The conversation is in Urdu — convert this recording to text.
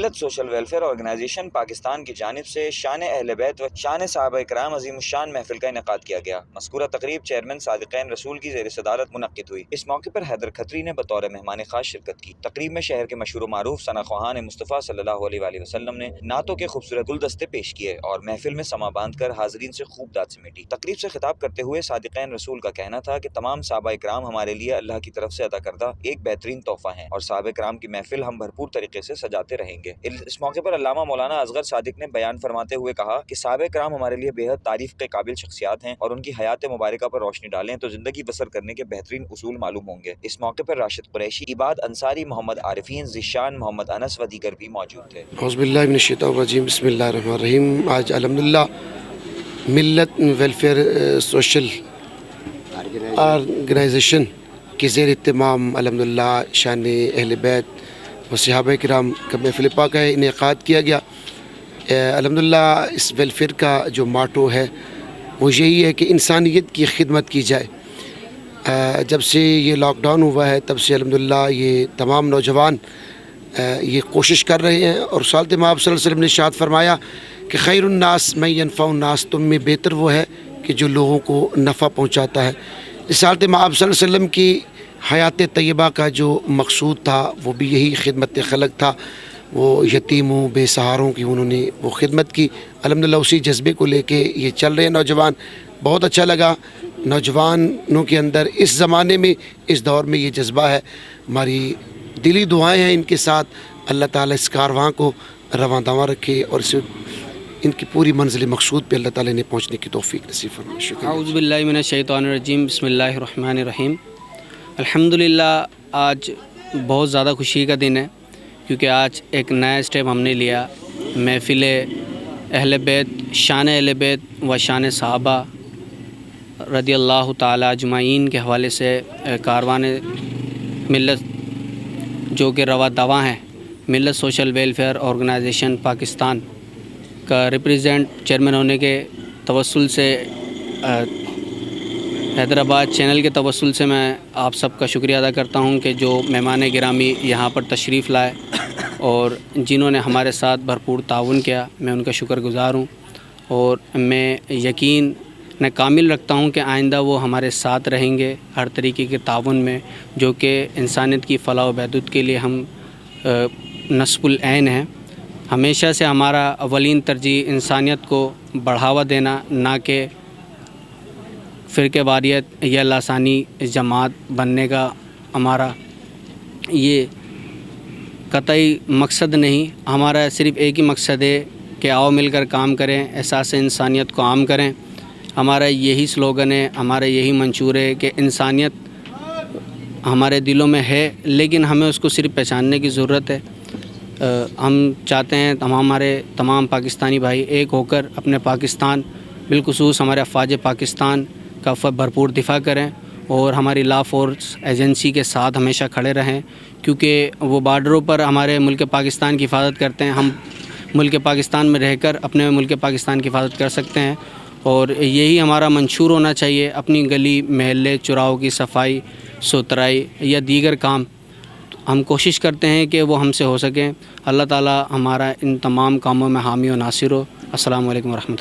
ملت سوشل ویلفیئر آرگنائزیشن پاکستان کی جانب سے شان اہل بیت و شان صحابہ کرام عظیم الشان محفل کا انعقاد کیا گیا۔ مذکورہ تقریب چیئرمین صادقین رسول کی زیر صدارت منعقد ہوئی۔ اس موقع پر حیدر کھتری نے بطور مہمان خاص شرکت کی۔ تقریب میں شہر کے مشہور و معروف ثنا خواہان مصطفیٰ صلی اللہ علیہ وآلہ وسلم نے نعتوں کے خوبصورت گلدستے پیش کیے اور محفل میں سما باندھ کر حاضرین سے خوب داد سمیٹی۔ تقریب سے خطاب کرتے ہوئے صادقین رسول کا کہنا تھا کہ تمام صحابہ کرام ہمارے لیے اللہ کی طرف سے عطا کردہ ایک بہترین تحفہ ہیں اور صحابہ کرام کی محفل ہم بھرپور طریقے سے سجاتے رہیں گے۔ اس موقع پر علامہ مولانا اصغر صادق نے بیان فرماتے ہوئے کہا کہ صحابہ کرام ہمارے لیے بے حد تعریف کے قابل شخصیات ہیں اور ان کی حیات مبارکہ پر روشنی ڈالیں تو زندگی بسر کرنے کے بہترین اصول معلوم ہوں گے۔ اس موقع پر راشد قریشی، عباد انصاری، محمد عارفین، ذیشان، محمد انس و دیگر بھی موجود تھے۔ اعوذ باللہ من الشیطان الرجیم، بسم اللہ الرحمن الرحیم۔ آج الحمدللہ ملت ویلفیئر سوشل آرگنائزیشن کے زیر اہتمام الحمدللہ شان اہل بیت و صحابہ کرام کا محفل پاک کا انعقاد کیا گیا۔ الحمدللہ اس ویلفیئر کا جو ماٹو ہے وہ یہی ہے کہ انسانیت کی خدمت کی جائے۔ جب سے یہ لاک ڈاؤن ہوا ہے تب سے الحمدللہ یہ تمام نوجوان یہ کوشش کر رہے ہیں اور رسالت مآب صلی اللہ علیہ وسلم نے ارشاد فرمایا کہ خیر الناس من ینفع الناس، تم میں بہتر وہ ہے کہ جو لوگوں کو نفع پہنچاتا ہے۔ رسالت مآب صلی اللہ علیہ وسلم کی حیات طیبہ کا جو مقصود تھا وہ بھی یہی خدمت خلق تھا۔ وہ یتیموں بے سہاروں کی انہوں نے وہ خدمت کی۔ الحمدللہ اسی جذبے کو لے کے یہ چل رہے ہیں نوجوان۔ بہت اچھا لگا نوجوانوں کے اندر اس زمانے میں اس دور میں یہ جذبہ ہے۔ ہماری دلی دعائیں ہیں ان کے ساتھ، اللہ تعالیٰ اس کارواں کو رواں دواں رکھے اور ان کی پوری منزل مقصود پہ اللہ تعالیٰ نے پہنچنے کی توفیق نصیب فرمائے۔ شکریہ۔ اعوذ باللہ من الشیطان الرجیم، بسم اللہ الرحمن الرحیم۔ الحمدللہ آج بہت زیادہ خوشی کا دن ہے کیونکہ آج ایک نیا اسٹیپ ہم نے لیا۔ محفل اہل بیت، شان اہل بیت و شان صحابہ رضی اللہ تعالیٰ اجمعین کے حوالے سے کاروان ملت جو کہ رواں دواں ہے، ملت سوشل ویلفیئر آرگنائزیشن پاکستان کا ریپریزنٹ چیئرمین ہونے کے توسل سے، حیدرآباد چینل کے توسل سے میں آپ سب کا شکریہ ادا کرتا ہوں کہ جو مہمان گرامی یہاں پر تشریف لائے اور جنہوں نے ہمارے ساتھ بھرپور تعاون کیا، میں ان کا شکر گزار ہوں اور میں یقین کامل رکھتا ہوں کہ آئندہ وہ ہمارے ساتھ رہیں گے ہر طریقے کے تعاون میں، جو کہ انسانیت کی فلاح و بہبود کے لیے ہم نصب العین ہیں۔ ہمیشہ سے ہمارا اولین ترجیح انسانیت کو بڑھاوا دینا، نہ کہ فرقہ واریت یا لسانی جماعت بننے کا ہمارا یہ قطعی مقصد نہیں۔ ہمارا صرف ایک ہی مقصد ہے کہ آؤ مل کر کام کریں، احساس انسانیت کو عام کریں۔ ہمارا یہی سلوگن ہے، ہمارا یہی منشور ہے کہ انسانیت ہمارے دلوں میں ہے لیکن ہمیں اس کو صرف پہچاننے کی ضرورت ہے۔ ہم چاہتے ہیں ہمارے تمام پاکستانی بھائی ایک ہو کر اپنے پاکستان، بالخصوص ہمارے افواج پاکستان کا بھرپور دفاع کریں اور ہماری لا فورس ایجنسی کے ساتھ ہمیشہ کھڑے رہیں، کیونکہ وہ بارڈروں پر ہمارے ملک پاکستان کی حفاظت کرتے ہیں۔ ہم ملک پاکستان میں رہ کر اپنے ملک پاکستان کی حفاظت کر سکتے ہیں اور یہی ہمارا منشور ہونا چاہیے۔ اپنی گلی محلے چوراہوں کی صفائی ستھرائی یا دیگر کام ہم کوشش کرتے ہیں کہ وہ ہم سے ہو سکیں۔ اللہ تعالی ہمارا ان تمام کاموں میں حامی و ناصر ہو۔ السلام علیکم ورحمۃ اللہ۔